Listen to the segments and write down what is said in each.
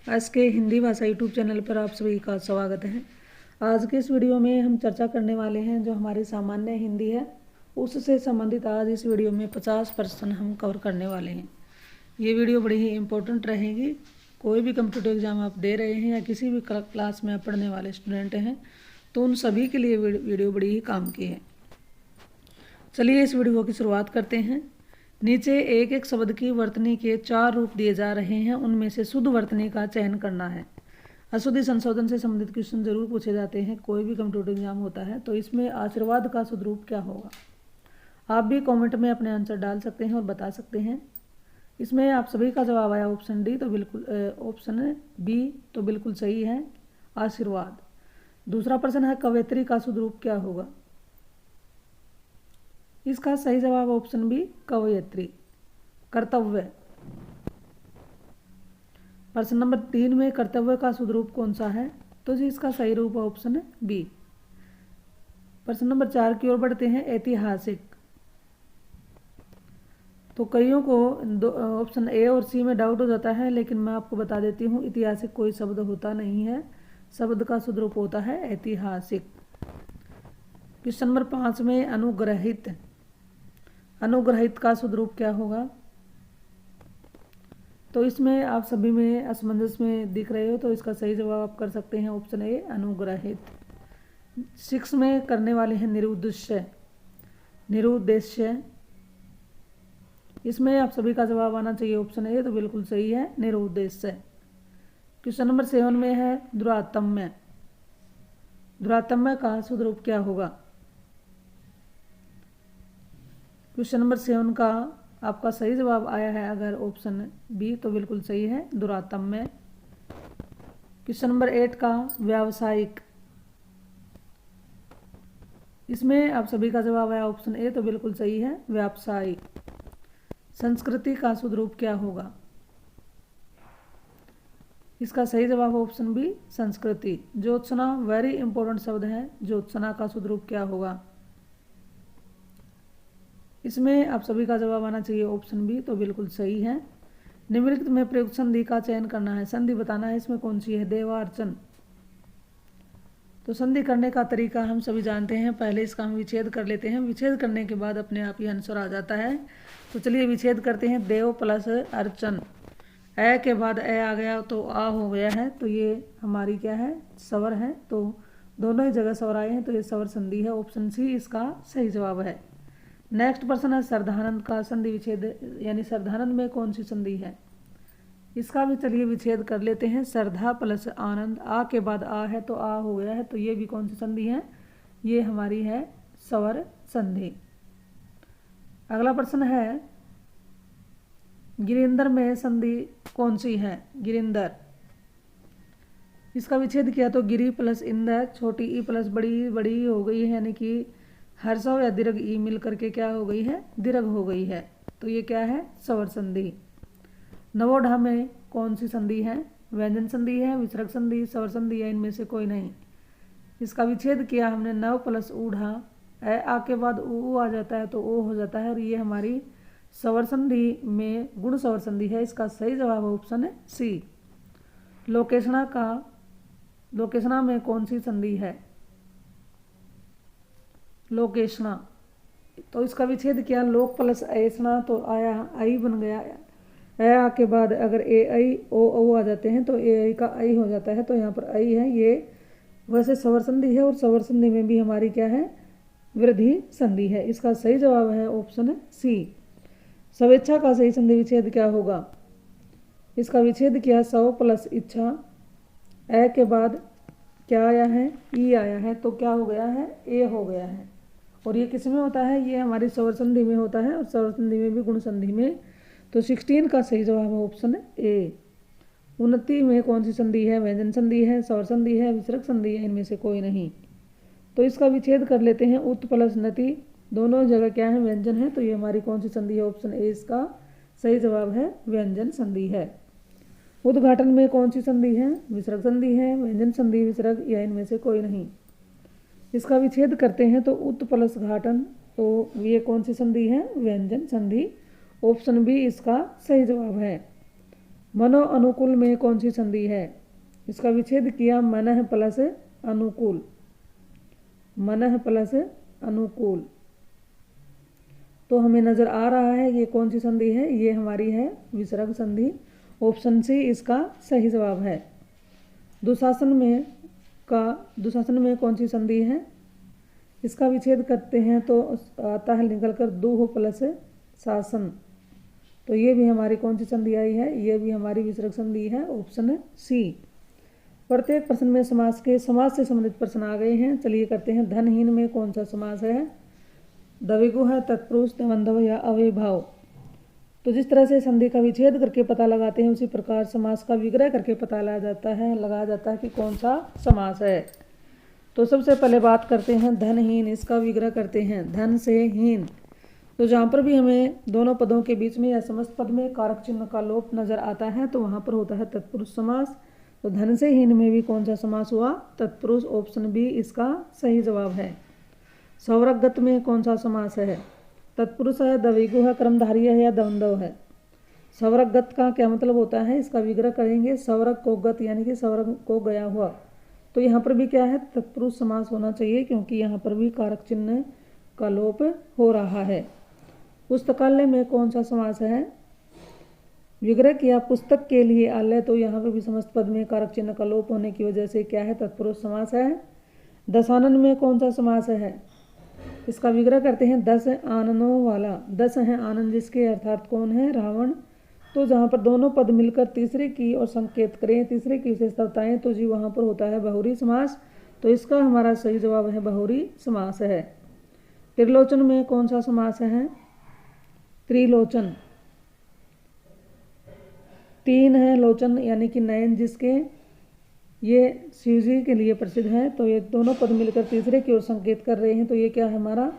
आज के हिंदी भाषा यूट्यूब चैनल पर आप सभी का स्वागत है। आज के इस वीडियो में हम चर्चा करने वाले हैं जो हमारी सामान्य हिंदी है उससे संबंधित आज इस वीडियो में 50 प्रश्न हम कवर करने वाले हैं। ये वीडियो बड़ी ही इम्पोर्टेंट रहेगी। कोई भी कंप्यूटर एग्जाम आप दे रहे हैं या किसी भी क्लास में आप पढ़ने वाले स्टूडेंट हैं तो उन सभी के लिए वीडियो बड़ी ही काम की है। चलिए इस वीडियो की शुरुआत करते हैं। नीचे एक एक शब्द की वर्तनी के 4 रूप दिए जा रहे हैं, उनमें से शुद्ध वर्तनी का चयन करना है। अशुद्धि संशोधन से संबंधित क्वेश्चन जरूर पूछे जाते हैं, कोई भी कंप्यूटर एग्जाम होता है। तो इसमें आशीर्वाद का शुद्ध रूप क्या होगा? आप भी कमेंट में अपने आंसर डाल सकते हैं और बता सकते हैं। इसमें आप सभी का जवाब आया ऑप्शन डी, तो बिल्कुल ऑप्शन बी तो बिल्कुल सही है, आशीर्वाद। दूसरा प्रश्न है कवयित्री का शुद्ध रूप क्या होगा? इसका सही जवाब ऑप्शन बी, कवयित्री। कर्तव्य। प्रश्न नंबर 3 में कर्तव्य का शुद्ध रूप कौन सा है? तो जी इसका सही रूप ऑप्शन है बी। प्रश्न नंबर 4 की ओर बढ़ते हैं। ऐतिहासिक। तो कईयों को ऑप्शन ए और सी में डाउट हो जाता है, लेकिन मैं आपको बता देती हूँ ऐतिहासिक कोई शब्द होता नहीं है, शब्द का शुद्ध रूप होता है ऐतिहासिक। क्वेश्चन नंबर 5 में अनुग्रहित। अनुग्रहित का शुद्ध रूप क्या होगा? तो इसमें आप सभी में असमंजस में दिख रहे हो, तो इसका सही जवाब आप कर सकते हैं ऑप्शन ए, अनुग्रहित। 6 में करने वाले हैं निरुद्देश्य। निरुद्देश्य, इसमें आप सभी का जवाब आना चाहिए ऑप्शन ए, तो बिल्कुल सही है, निरुद्देश्य। क्वेश्चन नंबर 7 में है दुरात्म्य। दुरात्म्य का शुद्ध रूप क्या होगा? क्वेश्चन नंबर 7 का आपका सही जवाब आया है अगर ऑप्शन बी, तो बिल्कुल सही है, दुरात्म्य। क्वेश्चन नंबर 8 का व्यावसायिक। इसमें आप सभी का जवाब आया ऑप्शन ए, तो बिल्कुल सही है, व्यावसायिक। संस्कृति का शुद्ध रूप क्या होगा? इसका सही जवाब ऑप्शन बी, संस्कृति। ज्योत्सना वेरी इंपॉर्टेंट शब्द है, ज्योत्सना का शुद्ध रूप क्या होगा? इसमें आप सभी का जवाब आना चाहिए ऑप्शन बी, तो बिल्कुल सही है। निम्नलिखित में प्रयुक्त संधि का चयन करना है, संधि बताना है, इसमें कौन सी है? देवार्चन। तो संधि करने का तरीका हम सभी जानते हैं, पहले इसका हम विच्छेद कर लेते हैं, विच्छेद करने के बाद अपने आप ही आंसर आ जाता है। तो चलिए विच्छेद करते हैं। देव प्लस अर्चन, ए के बाद ए आ गया तो आ हो गया है, तो ये हमारी क्या है? स्वर है। तो दोनों ही जगह स्वर आए हैं, तो ये स्वर संधि है, ऑप्शन सी इसका सही जवाब है। नेक्स्ट प्रश्न है श्रद्धानंद का संधि विच्छेद, यानी श्रद्धानंद में कौन सी संधि है? इसका भी चलिए विच्छेद कर लेते हैं। श्रद्धा प्लस आनंद, आ के बाद आ है तो आ हो गया है, तो ये भी कौन सी संधि है? ये हमारी है स्वर संधि। अगला प्रश्न है गिरिंदर में संधि कौन सी है? गिरिंदर, इसका विच्छेद किया तो गिरी प्लस इंदर, छोटी ई प्लस बड़ी बड़ी हो गई है, यानी कि हर्षव या दीर्घ ई मिल करके क्या हो गई है? दीर्घ हो गई है, तो ये क्या है? स्वर संधि। नवोढ़ा में कौन सी संधि है? व्यंजन संधि है, विसर्ग संधि, स्वर संधि है, इनमें से कोई नहीं। इसका विच्छेद किया हमने, नव प्लस ऊढ़ा, ए आ के बाद ऊ आ जाता है तो ओ हो जाता है, और ये हमारी स्वर संधि में गुण स्वर संधि है। इसका सही जवाब ऑप्शन है सी। लोकेशना का, लोकेशना में कौन सी संधि है? लोकेशना, तो इसका विच्छेद किया, लोक प्लस ऐसना, तो आया आई बन गया, ए आ के बाद अगर ए आई ओ आ जाते हैं तो ए आई का आई हो जाता है, तो यहाँ पर आई है, ये वैसे स्वर संधि है, और स्वर संधि में भी हमारी क्या है? वृद्धि संधि है। इसका सही जवाब है ऑप्शन सी। स्वेच्छा का सही संधि विच्छेद क्या होगा? इसका विच्छेद किया, सव प्लस इच्छा, ए के बाद क्या आया है? ई आया है, तो क्या हो गया है? ए हो गया है। और ये किस में होता है? ये हमारी स्वर संधि में होता है, और स्वर संधि में भी गुण संधि में। तो 16 का सही जवाब है ऑप्शन ए। उन्नति में कौन सी संधि है? व्यंजन संधि है, स्वर संधि है, विसर्ग संधि है, इनमें से कोई नहीं। तो इसका विच्छेद कर लेते हैं। उत प्लस नति, दोनों जगह क्या है? व्यंजन है, तो ये हमारी कौन सी संधि है? ऑप्शन ए इसका सही जवाब है, व्यंजन संधि है। उद्घाटन में कौन सी संधि है? विसर्ग संधि है, व्यंजन संधि, विसर्ग, या इनमें से कोई नहीं। इसका विच्छेद करते हैं तो उत प्लस घाटन, तो ये कौन सी संधि है? व्यंजन संधि, ऑप्शन बी इसका सही जवाब है। मनो अनुकूल में कौन सी संधि है? इसका विच्छेद किया मनः प्लस अनुकूल, मनः प्लस अनुकूल। तो हमें नजर आ रहा है ये कौन सी संधि है, ये हमारी है विसर्ग संधि। ऑप्शन सी इसका सही जवाब है। दुशासन में कौन सी संधि है? इसका विच्छेद करते हैं तो आता है निकलकर दुह प्लस शासन। तो ये भी हमारी कौन सी संधि आई है? ये भी हमारी विसर्ग संधि है, ऑप्शन सी। प्रत्येक प्रश्न में समास से संबंधित प्रश्न आ गए हैं। चलिए करते हैं। धनहीन में कौन सा समास है? द्विगु है, तत्पुरुष, द्वंद्व या अव्ययभाव। तो जिस तरह से संधि का विच्छेद करके पता लगाते हैं उसी प्रकार समास का विग्रह करके पता लगाया जाता है कि कौन सा समास है। तो सबसे पहले बात करते हैं धनहीन, इसका विग्रह करते हैं। धन से हीन, तो जहाँ पर भी हमें दोनों पदों के बीच में या समस्त पद में कारक चिन्ह का लोप नजर आता है तो वहाँ पर होता है तत्पुरुष समास। तो धन से हीन में भी कौन सा समास हुआ? तत्पुरुष, ऑप्शन बी इसका सही जवाब है। सौरगत में कौन सा समास है? तत्पुरुष है, द्विगु है, कर्मधारय है या द्वंद्व है? सौरगत का क्या मतलब होता है? इसका विग्रह करेंगे। सौरग को गत यानी कि सौरग को गया हुआ। तो यहाँ पर भी क्या है? तत्पुरुष समास होना चाहिए क्योंकि यहाँ पर भी कारक चिन्ह का लोप हो रहा है। पुस्तकालय में कौन सा समास है? विग्रह किया पुस्तक के लिए आलय, तो यहाँ पर भी समस्त पद में कारक चिन्ह का लोप होने की वजह से क्या है? तत्पुरुष समास है। दशानन में कौन सा समास है? इसका विग्रह करते हैं। 10 आननों वाला, 10 है आनंद जिसके, अर्थात कौन है? रावण। तो जहाँ पर दोनों पद मिलकर तीसरे की और संकेत करें, तीसरे की विशेषता बताएं, तो जी वहाँ पर होता है बहुरी समास। तो इसका हमारा सही जवाब है बहुरी समास है। त्रिलोचन में कौन सा समास है? त्रिलोचन, 3 है लोचन यानी कि नयन जिसके, ये शिव जी के लिए प्रसिद्ध है। तो ये दोनों पद मिलकर तीसरे की ओर संकेत कर रहे हैं, तो ये क्या है? हमारा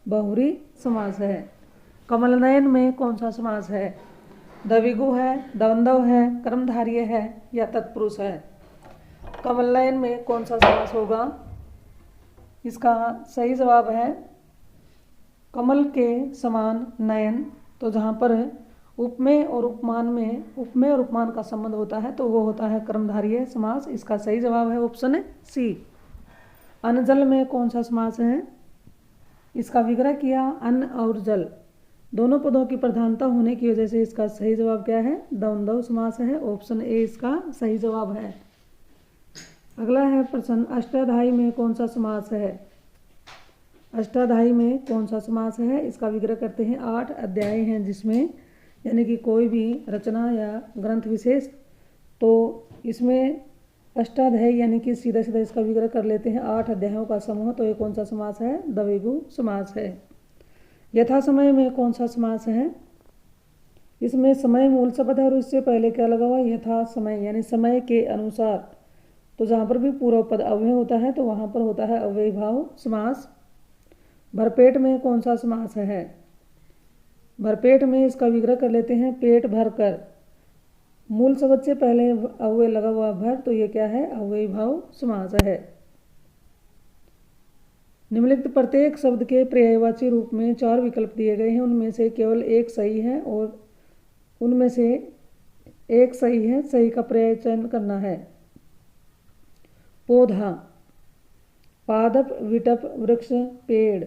बहुरी समास है। कमल नयन में कौन सा समास है? द्विगु है, द्वंद्व है, कर्मधारय है या तत्पुरुष है? कमल नयन में कौन सा समास होगा? इसका सही जवाब है कमल के समान नयन। तो जहाँ पर उपमेय और उपमान का संबंध होता है तो वो होता है कर्मधारय समास। इसका सही जवाब है ऑप्शन सी। अनजल में कौन सा समास है? इसका विग्रह किया अन्न और जल, दोनों पदों की प्रधानता होने की वजह से इसका सही जवाब क्या है? द्वंद्व समास है, ऑप्शन ए इसका सही जवाब है। अगला है प्रश्न, अष्टाध्यायी में कौन सा समास है? अष्टाध्यायी में कौन सा समास है? इसका विग्रह करते हैं। 8 अध्याय हैं जिसमें, यानी कि कोई भी रचना या ग्रंथ विशेष, तो इसमें अष्टाध्यायी यानी कि सीधा सीधा इसका विग्रह कर लेते हैं। 8 अध्यायों का समूह, तो ये कौन सा समास है? द्विगु समास है। यथा समय में कौन सा समास है? इसमें समय मूल शब्द है और इससे पहले क्या लगा हुआ? यथा समय यानी समय के अनुसार। तो जहाँ पर भी पूर्व पद अव्यय होता है तो वहाँ पर होता है अव्ययभाव समास। भरपेट में कौन सा समास है? भरपेट में इसका विग्रह कर लेते हैं। पेट भर कर, मूल शब्द से पहले अव्यय लगा हुआ भर, तो ये क्या है? अव्ययभाव समास है। निम्नलिखित प्रत्येक शब्द के पर्यायवाची रूप में 4 विकल्प दिए गए हैं, उनमें से केवल एक सही है और उनमें से एक सही है, सही का पर्याय चयन करना है। पौधा, पादप, विटप, वृक्ष, पेड़।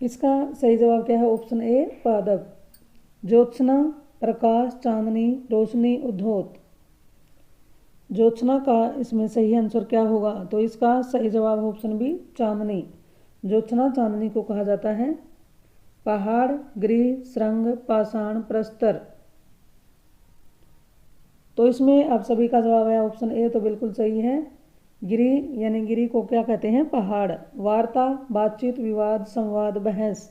इसका सही जवाब क्या है? ऑप्शन ए पादप। ज्योत्सना, प्रकाश, चांदनी, रोशनी, उद्योत। ज्योत्सना का इसमें सही आंसर क्या होगा? तो इसका सही जवाब ऑप्शन बी चांदनी। ज्योत्सना चांदनी को कहा जाता है। पहाड़, गृह, श्रृंग, पाषाण, प्रस्तर। तो इसमें आप सभी का जवाब है ऑप्शन ए, तो बिल्कुल सही है। गिरी यानी गिरी को क्या कहते हैं? पहाड़। वार्ता, बातचीत, विवाद, संवाद, बहस।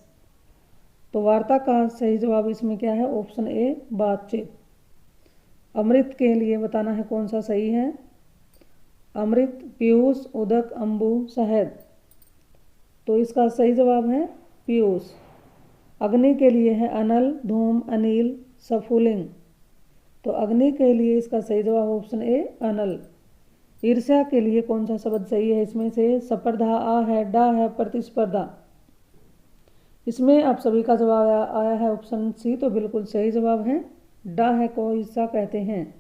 तो वार्ता का सही जवाब इसमें क्या है? ऑप्शन ए बातचीत। अमृत के लिए बताना है कौन सा सही है? अमृत, पीयूष, उदक, अम्बु, शहद। तो इसका सही जवाब है पीयूष। अग्नि के लिए है अनल, धूम, अनिल, स्फुलिंग। तो अग्नि के लिए इसका सही जवाब ऑप्शन ए अनल। ईर्ष्या के लिए कौन सा शब्द सही है? इसमें से स्पर्धा आ है, डा है, प्रतिस्पर्धा। इसमें आप सभी का जवाब आया है ऑप्शन सी, तो बिल्कुल सही जवाब है डा है को हिस्सा कहते हैं।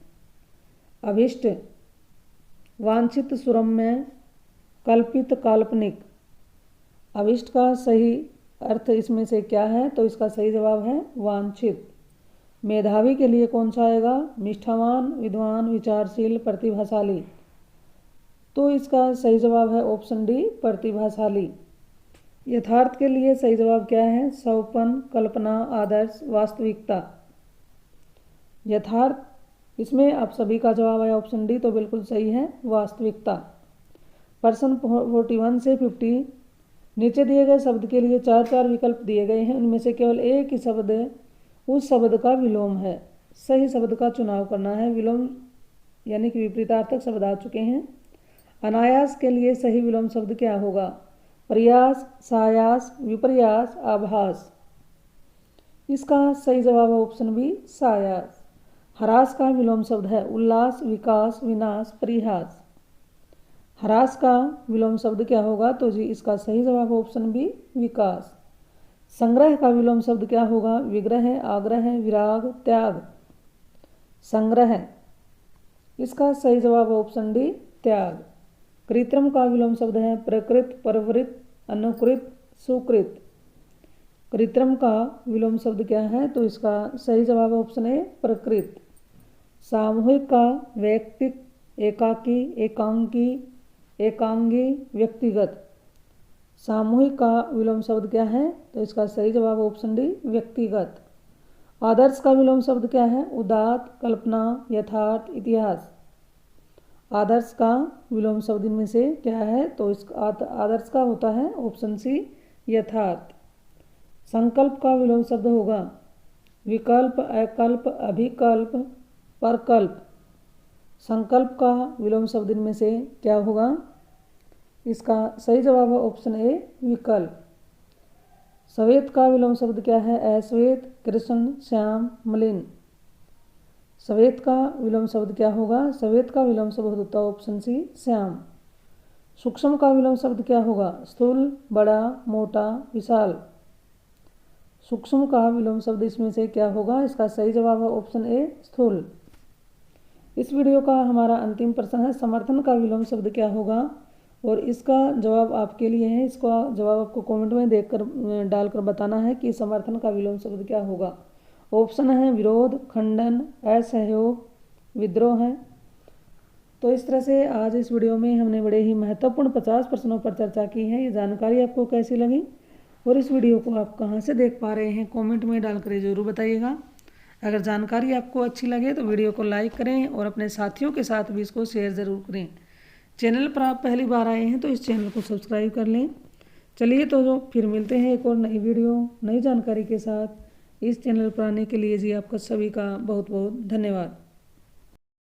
अभिष्ट, वांछित, सुरम्य, कल्पित, काल्पनिक। अभिष्ट का सही अर्थ इसमें से क्या है, तो इसका सही जवाब है वांछित। मेधावी के लिए कौन सा आएगा, निष्ठावान, विद्वान, विचारशील, प्रतिभाशाली। तो इसका सही जवाब है ऑप्शन डी, प्रतिभाशाली। यथार्थ के लिए सही जवाब क्या है, सौपन, कल्पना, आदर्श, वास्तविकता। यथार्थ, इसमें आप सभी का जवाब है ऑप्शन डी, तो बिल्कुल सही है वास्तविकता। प्रश्न 41 से 50, नीचे दिए गए शब्द के लिए 4 विकल्प दिए गए हैं, उनमें से केवल एक ही शब्द उस शब्द का विलोम है। सही शब्द का चुनाव करना है। विलोम यानी कि विपरीतार्थक शब्द आ चुके हैं। अनायास के लिए सही विलोम शब्द क्या होगा, प्रयास, सायास, विपर्यास, आभास। इसका सही जवाब है ऑप्शन बी, सायास। ह्रास का विलोम शब्द है उल्लास, विकास, विनाश, परिहास। ह्रास का विलोम शब्द क्या होगा, तो जी इसका सही जवाब है ऑप्शन बी, विकास। संग्रह का विलोम शब्द क्या होगा, विग्रह, आग्रह, विराग, त्याग। संग्रह, इसका सही जवाब है ऑप्शन डी, त्याग। कृत्रिम का विलोम शब्द है प्रकृत, परवृत, अनुकृत, सुकृत। कृत्रिम का विलोम शब्द क्या है, तो इसका सही जवाब है ऑप्शन ए, प्रकृत। सामूहिक का वैयक्तिक, एकाकी, एकांकी, एकांगी, व्यक्तिगत। सामूहिक का विलोम शब्द क्या है, तो इसका सही जवाब ऑप्शन डी, व्यक्तिगत। आदर्श का विलोम शब्द क्या है, उदात्त, कल्पना, यथार्थ, इतिहास। आदर्श का विलोम शब्द इनमें से क्या है, तो इसका आदर्श का होता है ऑप्शन सी, यथार्थ। संकल्प का विलोम शब्द होगा विकल्प, अकल्प, अभिकल्प, परकल्प। संकल्प का विलोम शब्द इनमें से क्या होगा, इसका सही जवाब है ऑप्शन ए, विकल्प। श्वेत का विलोम शब्द क्या है, अश्वेत, कृष्ण, श्याम, मलिन। श्वेत का विलोम शब्द क्या होगा, श्वेत का विलोम शब्द होता है ऑप्शन सी, श्याम। सूक्ष्म का विलोम शब्द क्या होगा, स्थूल, बड़ा, मोटा, विशाल। सूक्ष्म का विलोम शब्द इसमें से क्या होगा, इसका सही जवाब है ऑप्शन ए, स्थूल। इस वीडियो का हमारा अंतिम प्रश्न है, समर्थन का विलोम शब्द क्या होगा, और इसका जवाब आपके लिए है। इसका जवाब आपको कमेंट में देखकर डालकर बताना है कि समर्थन का विलोम शब्द क्या होगा। ऑप्शन है विरोध, खंडन, असहयोग, विद्रोह है। तो इस तरह से आज इस वीडियो में हमने बड़े ही महत्वपूर्ण 50 प्रश्नों पर चर्चा की है। ये जानकारी आपको कैसी लगी और इस वीडियो को आप कहाँ से देख पा रहे हैं, कमेंट में डालकर ज़रूर बताइएगा। अगर जानकारी आपको अच्छी लगे तो वीडियो को लाइक करें और अपने साथियों के साथ भी इसको शेयर ज़रूर करें। चैनल पर आप पहली बार आए हैं तो इस चैनल को सब्सक्राइब कर लें। चलिए तो फिर मिलते हैं एक और नई वीडियो नई जानकारी के साथ। इस चैनल पर आने के लिए जी आपका सभी का बहुत बहुत धन्यवाद।